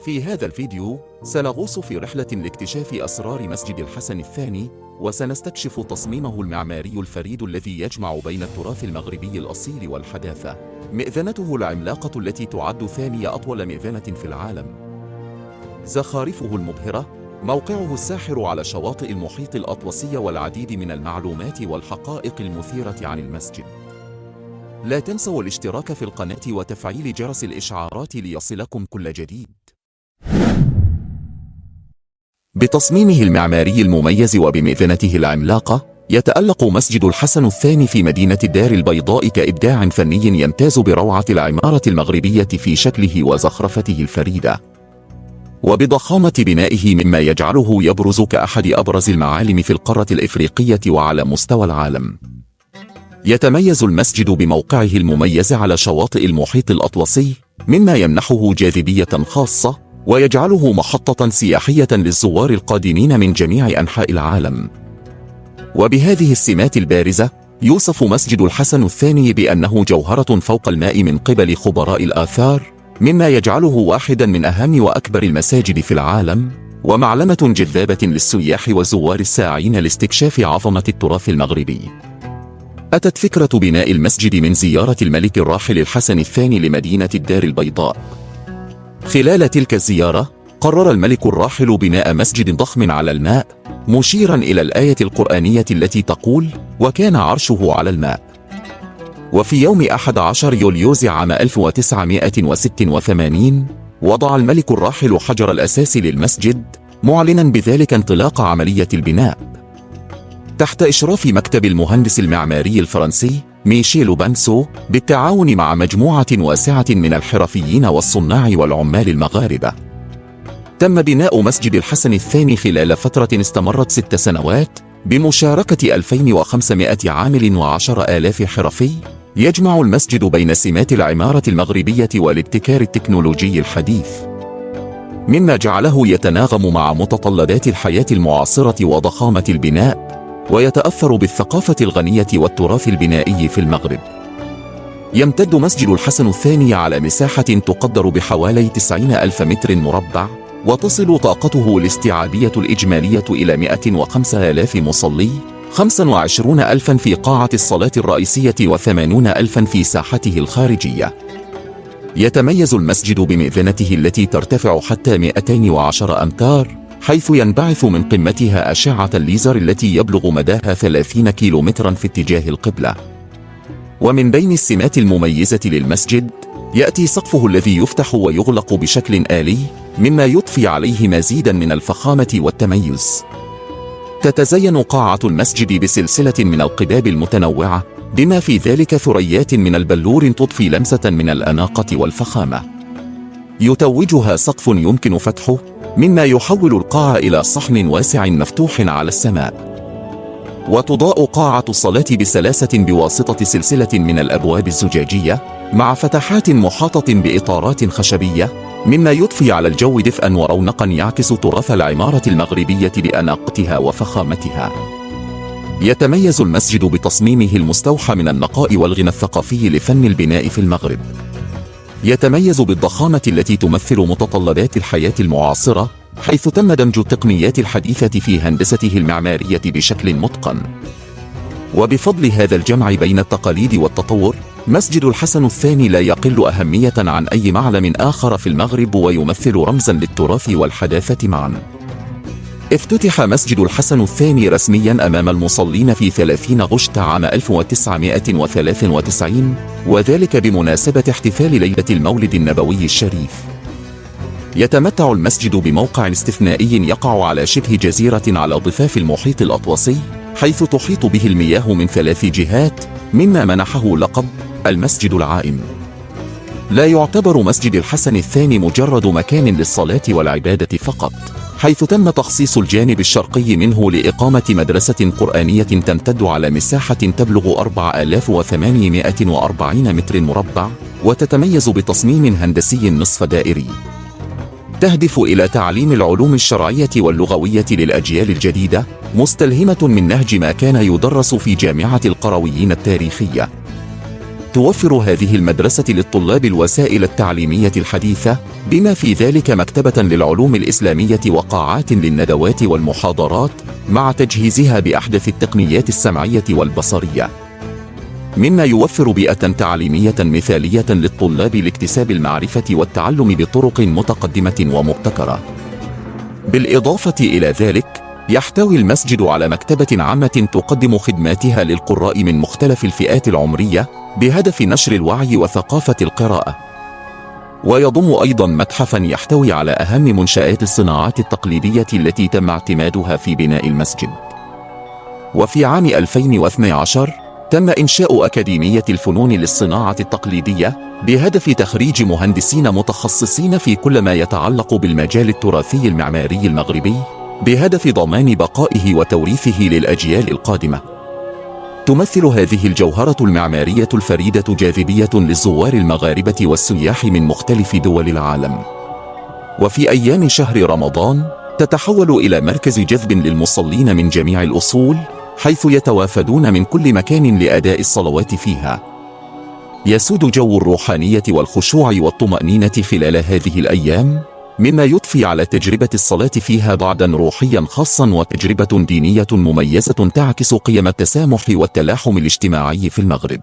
في هذا الفيديو سنغوص في رحلة لاكتشاف أسرار مسجد الحسن الثاني، وسنستكشف تصميمه المعماري الفريد الذي يجمع بين التراث المغربي الأصيل والحداثة. مئذنته العملاقة التي تعد ثاني أطول مئذنة في العالم. زخارفه المبهرة، موقعه الساحر على شواطئ المحيط الأطلسي، والعديد من المعلومات والحقائق المثيرة عن المسجد. لا تنسوا الاشتراك في القناة وتفعيل جرس الإشعارات ليصلكم كل جديد. بتصميمه المعماري المميز وبمئذنته العملاقة، يتألق مسجد الحسن الثاني في مدينة الدار البيضاء كإبداع فني يمتاز بروعة العمارة المغربية في شكله وزخرفته الفريدة، وبضخامة بنائه، مما يجعله يبرز كأحد أبرز المعالم في القارة الإفريقية وعلى مستوى العالم. يتميز المسجد بموقعه المميز على شواطئ المحيط الأطلسي، مما يمنحه جاذبية خاصة ويجعله محطة سياحية للزوار القادمين من جميع أنحاء العالم. وبهذه السمات البارزة، يوصف مسجد الحسن الثاني بأنه جوهرة فوق الماء من قبل خبراء الآثار، مما يجعله واحدا من أهم وأكبر المساجد في العالم، ومعلمة جذابة للسياح والزوار الساعين لاستكشاف عظمة التراث المغربي. أتت فكرة بناء المسجد من زيارة الملك الراحل الحسن الثاني لمدينة الدار البيضاء. خلال تلك الزيارة، قرر الملك الراحل بناء مسجد ضخم على الماء، مشيرا إلى الآية القرآنية التي تقول: وكان عرشه على الماء. وفي يوم 11 يوليوز عام 1986 وضع الملك الراحل حجر الأساس للمسجد، معلنا بذلك انطلاق عملية البناء تحت إشراف مكتب المهندس المعماري الفرنسي ميشيل بانسو، بالتعاون مع مجموعة واسعة من الحرفيين والصناع والعمال المغاربة. تم بناء مسجد الحسن الثاني خلال فترة استمرت 6 سنوات، بمشاركة 2500 عامل و10,000 حرفي، يجمع المسجد بين سمات العمارة المغربية والابتكار التكنولوجي الحديث، مما جعله يتناغم مع متطلبات الحياة المعاصرة وضخامة البناء، ويتأثر بالثقافة الغنية والتراث البنائي في المغرب. يمتد مسجد الحسن الثاني على مساحة تقدر بحوالي 90,000 متر مربع، وتصل طاقته الاستيعابية الإجمالية إلى 105,000 مصلي، 25,000 في قاعة الصلاة الرئيسية و80,000 في ساحته الخارجية. يتميز المسجد بمئذنته التي ترتفع حتى 210 أمتار، حيث ينبعث من قمتها أشعة الليزر التي يبلغ مداها 30 كيلومترا في اتجاه القبلة. ومن بين السمات المميزة للمسجد، يأتي سقفه الذي يفتح ويغلق بشكل آلي، مما يضفي عليه مزيدا من الفخامة والتميز. تتزين قاعة المسجد بسلسلة من القباب المتنوعة، بما في ذلك ثريات من البلور تضفي لمسة من الأناقة والفخامة. يتوجها سقف يمكن فتحه، مما يحول القاعة إلى صحن واسع مفتوح على السماء. وتضاء قاعة الصلاة بسلاسة بواسطة سلسلة من الأبواب الزجاجية، مع فتحات محاطة بإطارات خشبية، مما يضفي على الجو دفئا ورونقا يعكس تراث العمارة المغربية بأناقتها وفخامتها. يتميز المسجد بتصميمه المستوحى من النقاء والغنى الثقافي لفن البناء في المغرب. يتميز بالضخامة التي تمثل متطلبات الحياة المعاصرة، حيث تم دمج التقنيات الحديثة في هندسته المعمارية بشكل متقن. وبفضل هذا الجمع بين التقاليد والتطور، مسجد الحسن الثاني لا يقل أهمية عن أي معلم آخر في المغرب، ويمثل رمزا للتراث والحداثة معا. افتتح مسجد الحسن الثاني رسميا أمام المصلين في 30 غشت عام 1993، وذلك بمناسبة احتفال ليلة المولد النبوي الشريف. يتمتع المسجد بموقع استثنائي يقع على شبه جزيرة على ضفاف المحيط الأطلسي، حيث تحيط به المياه من 3 جهات، مما منحه لقب المسجد العائم. لا يعتبر مسجد الحسن الثاني مجرد مكان للصلاة والعبادة فقط، حيث تم تخصيص الجانب الشرقي منه لإقامة مدرسة قرآنية تمتد على مساحة تبلغ 4,840 متر مربع، وتتميز بتصميم هندسي نصف دائري، تهدف إلى تعليم العلوم الشرعية واللغوية للأجيال الجديدة، مستلهمة من نهج ما كان يدرس في جامعة القرويين التاريخية. توفر هذه المدرسة للطلاب الوسائل التعليمية الحديثة، بما في ذلك مكتبة للعلوم الإسلامية وقاعات للندوات والمحاضرات، مع تجهيزها بأحدث التقنيات السمعية والبصرية، مما يوفر بيئة تعليمية مثالية للطلاب لاكتساب المعرفة والتعلم بطرق متقدمة ومبتكرة. بالإضافة إلى ذلك، يحتوي المسجد على مكتبة عامة تقدم خدماتها للقراء من مختلف الفئات العمرية بهدف نشر الوعي وثقافة القراءة. ويضم أيضا متحفا يحتوي على أهم منشآت الصناعات التقليدية التي تم اعتمادها في بناء المسجد. وفي عام 2012 تم إنشاء أكاديمية الفنون للصناعة التقليدية بهدف تخريج مهندسين متخصصين في كل ما يتعلق بالمجال التراثي المعماري المغربي، بهدف ضمان بقائه وتوريثه للأجيال القادمة. تمثل هذه الجوهرة المعمارية الفريدة جاذبية للزوار المغاربة والسياح من مختلف دول العالم. وفي أيام شهر رمضان تتحول إلى مركز جذب للمصلين من جميع الأصول، حيث يتوافدون من كل مكان لأداء الصلوات فيها. يسود جو الروحانية والخشوع والطمأنينة خلال هذه الأيام، مما يضفي على تجربة الصلاة فيها بعداً روحياً خاصاً وتجربة دينية مميزة تعكس قيم التسامح والتلاحم الاجتماعي في المغرب.